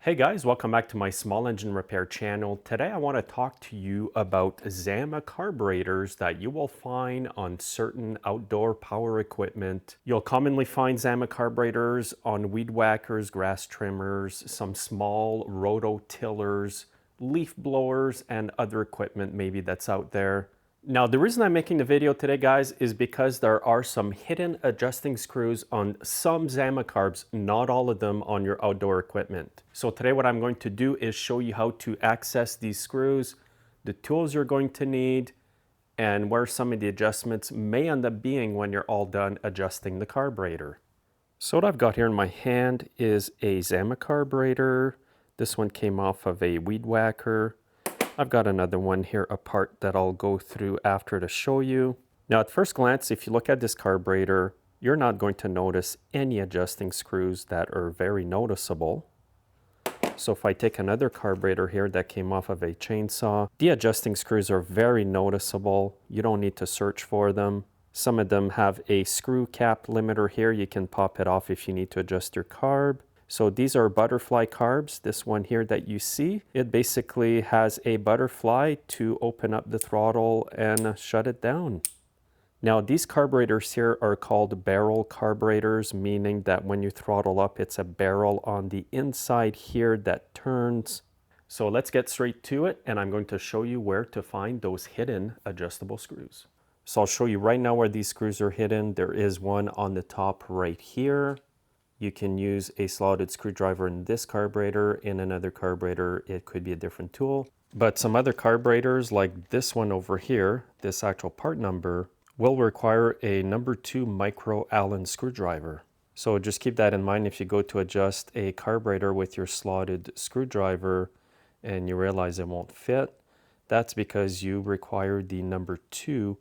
Hey guys, welcome back to my small engine repair channel. Today I want to talk to you about Zama carburetors that you will find on certain outdoor power equipment. You'll commonly find Zama carburetors on weed whackers, grass trimmers, some small rototillers, leaf blowers, and other equipment maybe that's out there. Now, the reason I'm making the video today, guys, is because there are some hidden adjusting screws on some Zama carbs, not all of them on your outdoor equipment. So today what I'm going to do is show you how to access these screws, the tools you're going to need, and where some of the adjustments may end up being when you're all done adjusting the carburetor. So what I've got here in my hand is a Zama carburetor. This one came off of a weed whacker. I've got another one here apart that I'll go through after to show you. Now at first glance, if you look at this carburetor, you're not going to notice any adjusting screws that are very noticeable. So if I take another carburetor here that came off of a chainsaw, the adjusting screws are very noticeable. You don't need to search for them. Some of them have a screw cap limiter here. You can pop it off if you need to adjust your carb. So these are butterfly carbs. This one here that you see, it basically has a butterfly to open up the throttle and shut it down. Now these carburetors here are called barrel carburetors, meaning that when you throttle up, it's a barrel on the inside here that turns. So let's get straight to it, and I'm going to show you where to find those hidden adjustable screws. So I'll show you right now where these screws are hidden. There is one on the top right here. You can use a slotted screwdriver in this carburetor. In another carburetor, it could be a different tool. But some other carburetors, like this one over here, this actual part number, will require a number 2 micro Allen screwdriver. So just keep that in mind if you go to adjust a carburetor with your slotted screwdriver and you realize it won't fit. That's because you require the number 2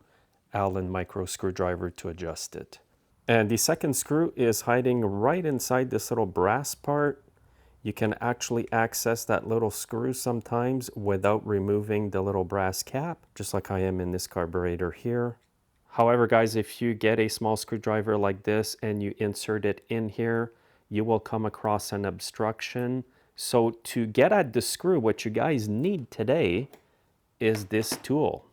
Allen micro screwdriver to adjust it. And the second screw is hiding right inside this little brass part. You can actually access that little screw sometimes without removing the little brass cap, just like I am in this carburetor here. However, guys, if you get a small screwdriver like this and you insert it in here, you will come across an obstruction. So to get at the screw, what you guys need today is this tool.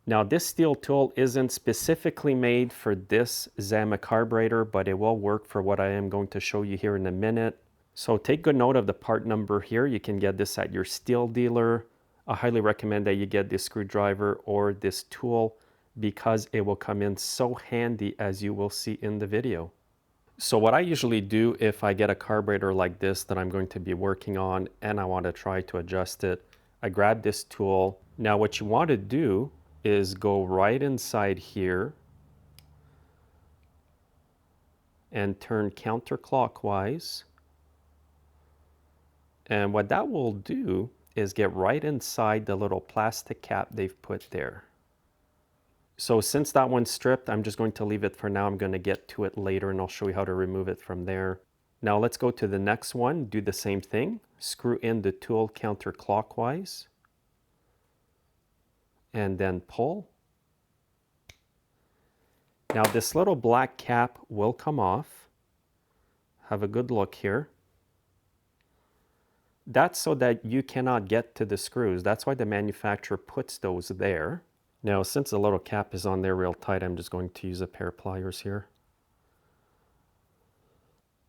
Now this Stihl tool isn't specifically made for this Zama carburetor, but it will work for what I am going to show you here in a minute. So take good note of the part number here. You can get this at your Stihl dealer. I highly recommend that you get this screwdriver or this tool because it will come in so handy, as you will see in the video. So what I usually do if I get a carburetor like this that I'm going to be working on and I want to try to adjust it, I grab this tool. Now what you want to do is go right inside here and turn counterclockwise. And what that will do is get right inside the little plastic cap they've put there. So since that one's stripped, I'm just going to leave it for now. I'm going to get to it later and I'll show you how to remove it from there. Now let's go to the next one. Do the same thing. Screw in the tool counterclockwise and then pull. Now this little black cap will come off. Have a good look here. That's so that you cannot get to the screws. That's why the manufacturer puts those there. Now since the little cap is on there real tight, I'm just going to use a pair of pliers here.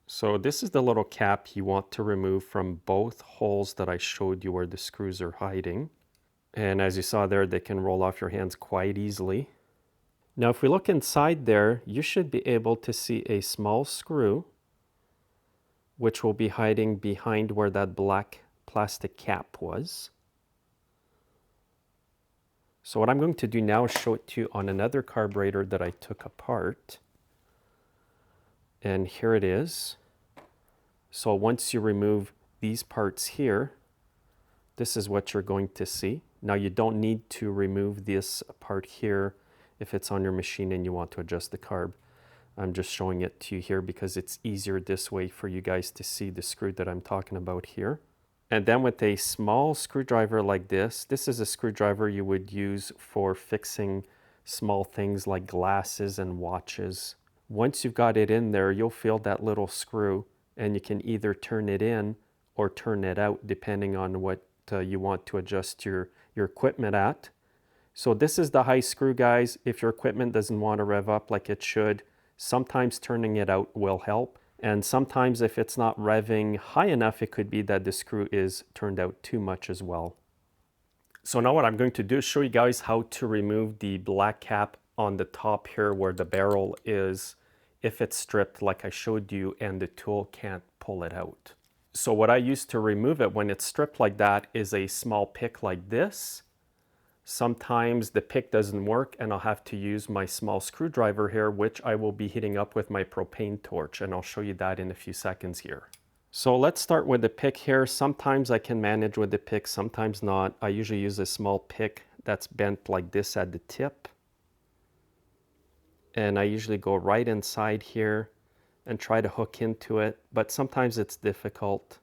So this is the little cap you want to remove from both holes that I showed you where the screws are hiding. And as you saw there, they can roll off your hands quite easily. Now if we look inside there, you should be able to see a small screw which will be hiding behind where that black plastic cap was. So what I'm going to do now is show it to you on another carburetor that I took apart. And here it is. So once you remove these parts here, this is what you're going to see. Now you don't need to remove this part here if it's on your machine and you want to adjust the carb. I'm just showing it to you here because it's easier this way for you guys to see the screw that I'm talking about here. And then with a small screwdriver like this is a screwdriver you would use for fixing small things like glasses and watches. Once you've got it in there, you'll feel that little screw and you can either turn it in or turn it out depending on what you want to adjust your equipment at. So this is the high screw, guys. If your equipment doesn't want to rev up like it should, sometimes turning it out will help. And sometimes if it's not revving high enough, it could be that the screw is turned out too much as well. So now what I'm going to do is show you guys how to remove the black cap on the top here where the barrel is, if it's stripped like I showed you and the tool can't pull it out. So what I use to remove it when it's stripped like that is a small pick like this. Sometimes the pick doesn't work and I'll have to use my small screwdriver here, which I will be heating up with my propane torch, and I'll show you that in a few seconds here. So let's start with the pick here. Sometimes I can manage with the pick, sometimes not. I usually use a small pick that's bent like this at the tip. And I usually go right inside here and try to hook into it, but sometimes it's difficult.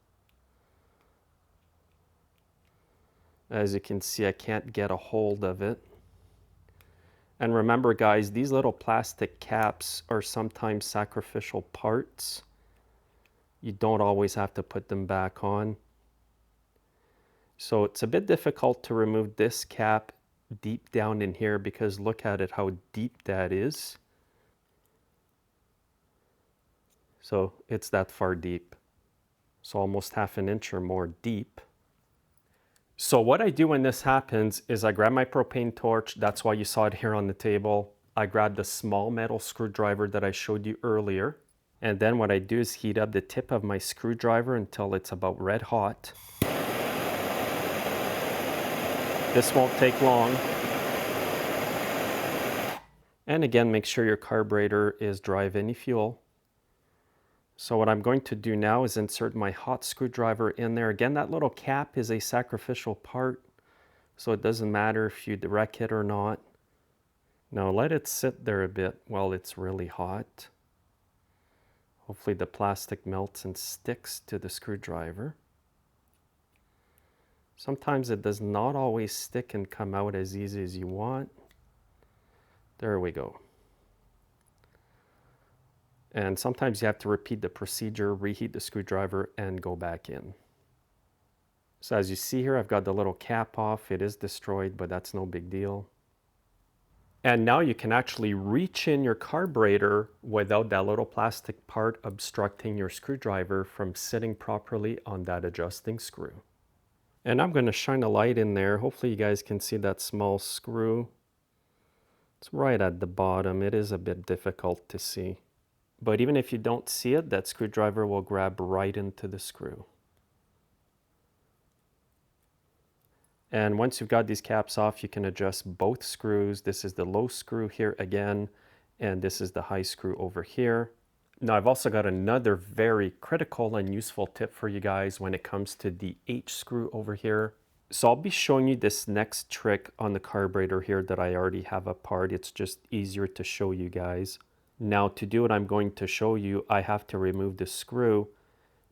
As you can see, I can't get a hold of it. And remember, guys, these little plastic caps are sometimes sacrificial parts. You don't always have to put them back on. So it's a bit difficult to remove this cap deep down in here because look at it, how deep that is. So it's that far deep. So almost half an inch or more deep. So what I do when this happens is I grab my propane torch. That's why you saw it here on the table. I grab the small metal screwdriver that I showed you earlier. And then what I do is heat up the tip of my screwdriver until it's about red hot. This won't take long. And again, make sure your carburetor is dry of any fuel. So what I'm going to do now is insert my hot screwdriver in there. Again, that little cap is a sacrificial part, so it doesn't matter if you wreck it or not. Now let it sit there a bit while it's really hot. Hopefully the plastic melts and sticks to the screwdriver. Sometimes it does not always stick and come out as easy as you want. There we go. And sometimes you have to repeat the procedure, reheat the screwdriver, and go back in. So as you see here, I've got the little cap off. It is destroyed, but that's no big deal. And now you can actually reach in your carburetor without that little plastic part obstructing your screwdriver from sitting properly on that adjusting screw. And I'm going to shine a light in there. Hopefully you guys can see that small screw. It's right at the bottom. It is a bit difficult to see. But even if you don't see it, that screwdriver will grab right into the screw. And once you've got these caps off, you can adjust both screws. This is the low screw here again, and this is the high screw over here. Now I've also got another very critical and useful tip for you guys when it comes to the H screw over here. So I'll be showing you this next trick on the carburetor here that I already have apart. It's just easier to show you guys. Now to do what I'm going to show you, I have to remove the screw,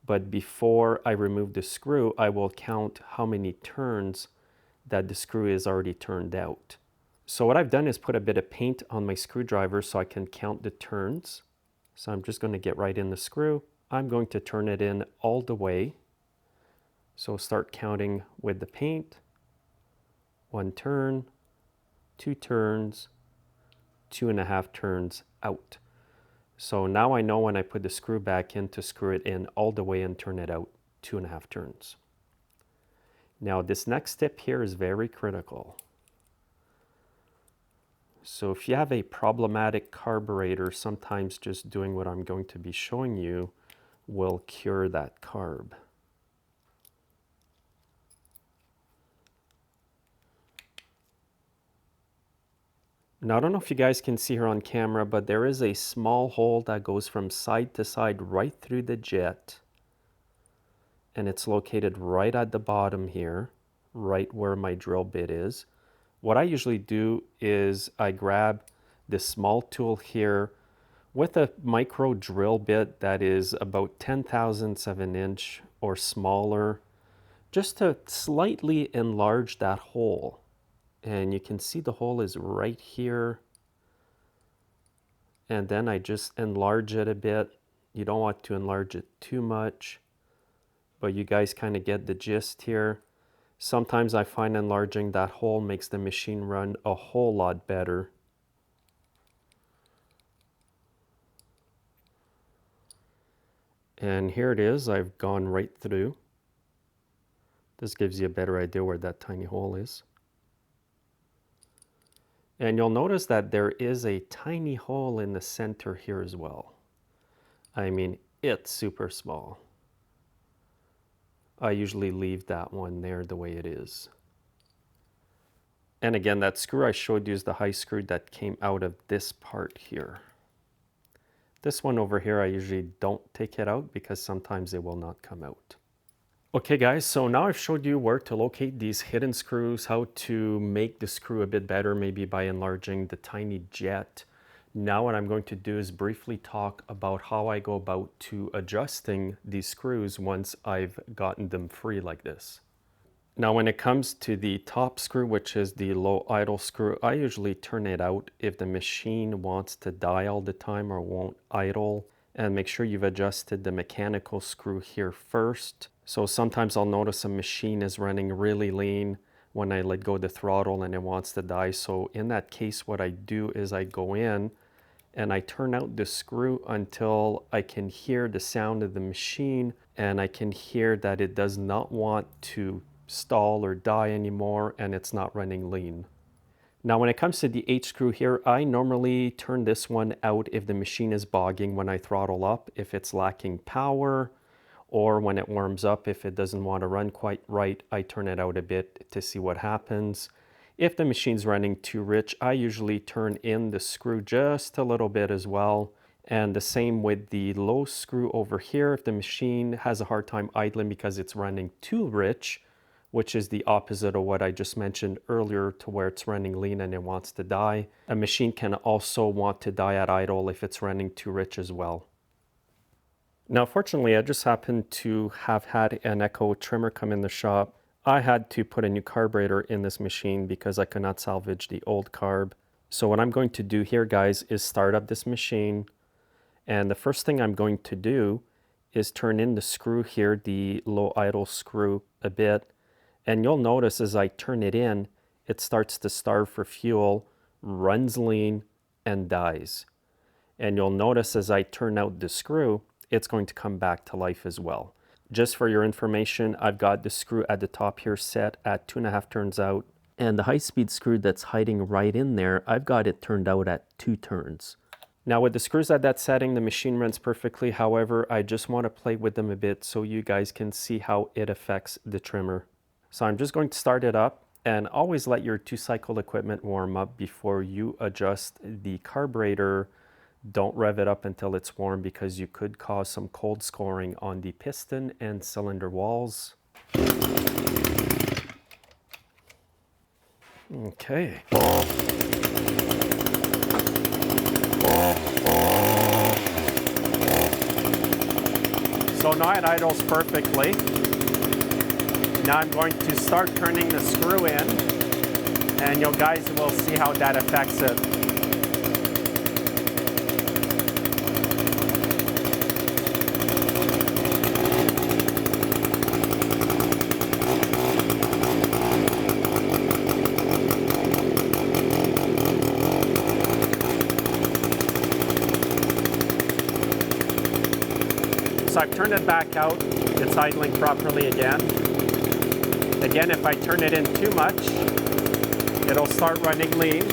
but before I remove the screw, I will count how many turns that the screw is already turned out. So what I've done is put a bit of paint on my screwdriver so I can count the turns. So I'm just going to get right in the screw. I'm going to turn it in all the way. So start counting with the paint. 1 turn, 2 turns, 2.5 turns out. So now I know when I put the screw back in to screw it in all the way and turn it out 2.5 turns. Now this next step here is very critical. So if you have a problematic carburetor, sometimes just doing what I'm going to be showing you will cure that carb. Now I don't know if you guys can see here on camera, but there is a small hole that goes from side to side right through the jet. And it's located right at the bottom here, right where my drill bit is. What I usually do is I grab this small tool here with a micro drill bit that is about 10/1000 of an inch or smaller, just to slightly enlarge that hole. And you can see the hole is right here. And then I just enlarge it a bit. You don't want to enlarge it too much, but you guys kind of get the gist here. Sometimes I find enlarging that hole makes the machine run a whole lot better. And here it is, I've gone right through. This gives you a better idea where that tiny hole is. And you'll notice that there is a tiny hole in the center here as well. I mean, it's super small. I usually leave that one there the way it is. And again, that screw I showed you is the high screw that came out of this part here. This one over here, I usually don't take it out because sometimes it will not come out. Okay guys, so now I've showed you where to locate these hidden screws, how to make the screw a bit better, maybe by enlarging the tiny jet. Now what I'm going to do is briefly talk about how I go about to adjusting these screws once I've gotten them free like this. Now when it comes to the top screw, which is the low idle screw, I usually turn it out if the machine wants to die all the time or won't idle. And make sure you've adjusted the mechanical screw here first. So sometimes I'll notice a machine is running really lean when I let go the throttle and it wants to die. So in that case, what I do is I go in and I turn out the screw until I can hear the sound of the machine and I can hear that it does not want to stall or die anymore and it's not running lean. Now when it comes to the H screw here, I normally turn this one out if the machine is bogging when I throttle up, if it's lacking power, or when it warms up, if it doesn't want to run quite right, I turn it out a bit to see what happens. If the machine's running too rich, I usually turn in the screw just a little bit as well. And the same with the low screw over here. If the machine has a hard time idling because it's running too rich, which is the opposite of what I just mentioned earlier to where it's running lean and it wants to die. A machine can also want to die at idle if it's running too rich as well. Now, fortunately, I just happened to have had an Echo trimmer come in the shop. I had to put a new carburetor in this machine because I could not salvage the old carb. So what I'm going to do here, guys, is start up this machine. And the first thing I'm going to do is turn in the screw here, the low idle screw, a bit. And you'll notice as I turn it in, it starts to starve for fuel, runs lean, and dies. And you'll notice as I turn out the screw, it's going to come back to life as well. Just for your information, I've got the screw at the top here set at 2.5 turns out. And the high-speed screw that's hiding right in there, I've got it turned out at 2 turns. Now with the screws at that setting, the machine runs perfectly. However, I just want to play with them a bit so you guys can see how it affects the trimmer. So I'm just going to start it up, and always let your 2-cycle equipment warm up before you adjust the carburetor. Don't rev it up until it's warm because you could cause some cold scoring on the piston and cylinder walls. Okay. So now it idles perfectly. Now I'm going to start turning the screw in, and you guys will see how that affects it. So I've turned it back out. It's idling properly again. Again, if I turn it in too much, it'll start running lean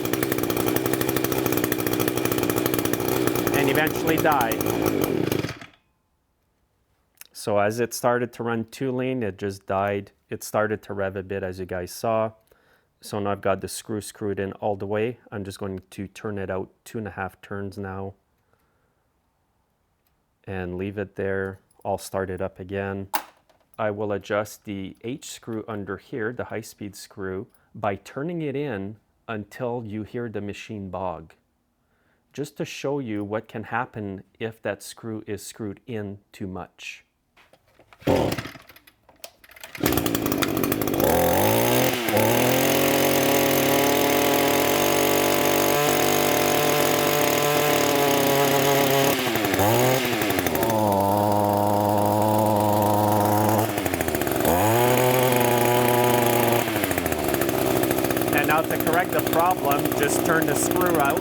and eventually die. So as it started to run too lean, it just died. It started to rev a bit, as you guys saw. So now I've got the screw screwed in all the way. I'm just going to turn it out 2.5 turns now and leave it there. I'll start it up again. I will adjust the H screw under here, the high-speed screw, by turning it in until you hear the machine bog. Just to show you what can happen if that screw is screwed in too much. And now to correct the problem, just turn the screw out.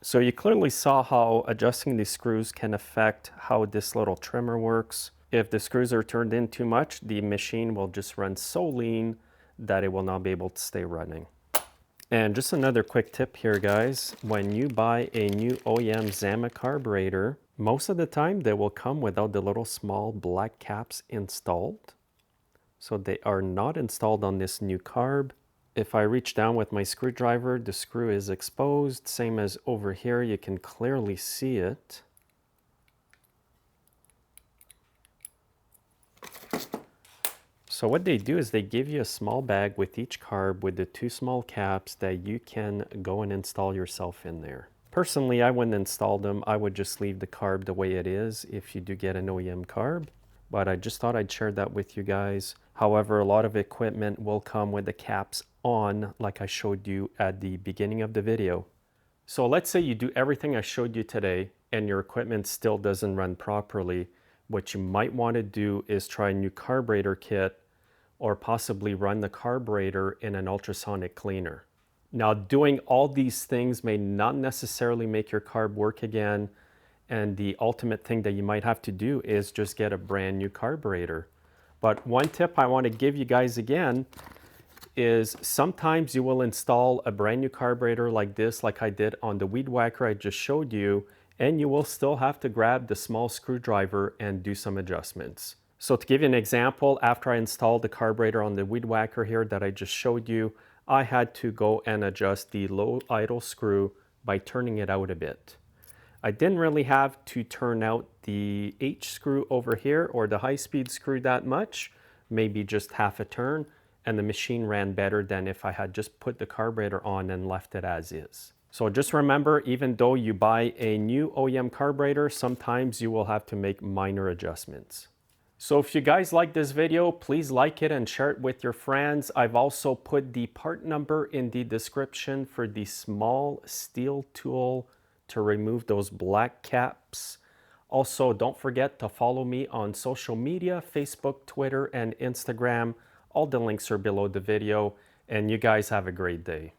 So you clearly saw how adjusting these screws can affect how this little trimmer works. If the screws are turned in too much, the machine will just run so lean that it will not be able to stay running. And just another quick tip here, guys. When you buy a new OEM Zama carburetor, most of the time they will come without the little small black caps installed. So they are not installed on this new carb. If I reach down with my screwdriver, the screw is exposed. Same as over here, you can clearly see it. So what they do is they give you a small bag with each carb with the two small caps that you can go and install yourself in there. Personally, I wouldn't install them. I would just leave the carb the way it is if you do get an OEM carb. But I just thought I'd share that with you guys. However, a lot of equipment will come with the caps on, like I showed you at the beginning of the video. So let's say you do everything I showed you today and your equipment still doesn't run properly. What you might want to do is try a new carburetor kit or possibly run the carburetor in an ultrasonic cleaner. Now, doing all these things may not necessarily make your carb work again, and the ultimate thing that you might have to do is just get a brand new carburetor. But one tip I want to give you guys again is sometimes you will install a brand new carburetor like this, like I did on the weed whacker I just showed you, and you will still have to grab the small screwdriver and do some adjustments. So to give you an example, after I installed the carburetor on the weed whacker here that I just showed you, I had to go and adjust the low idle screw by turning it out a bit. I didn't really have to turn out the H screw over here or the high-speed screw that much, maybe just half a turn, and the machine ran better than if I had just put the carburetor on and left it as is. So just remember, even though you buy a new OEM carburetor, sometimes you will have to make minor adjustments. So if you guys like this video, please like it and share it with your friends. I've also put the part number in the description for the small Stihl tool to remove those black caps. Also, don't forget to follow me on social media, Facebook, Twitter, and Instagram. All the links are below the video, and you guys have a great day.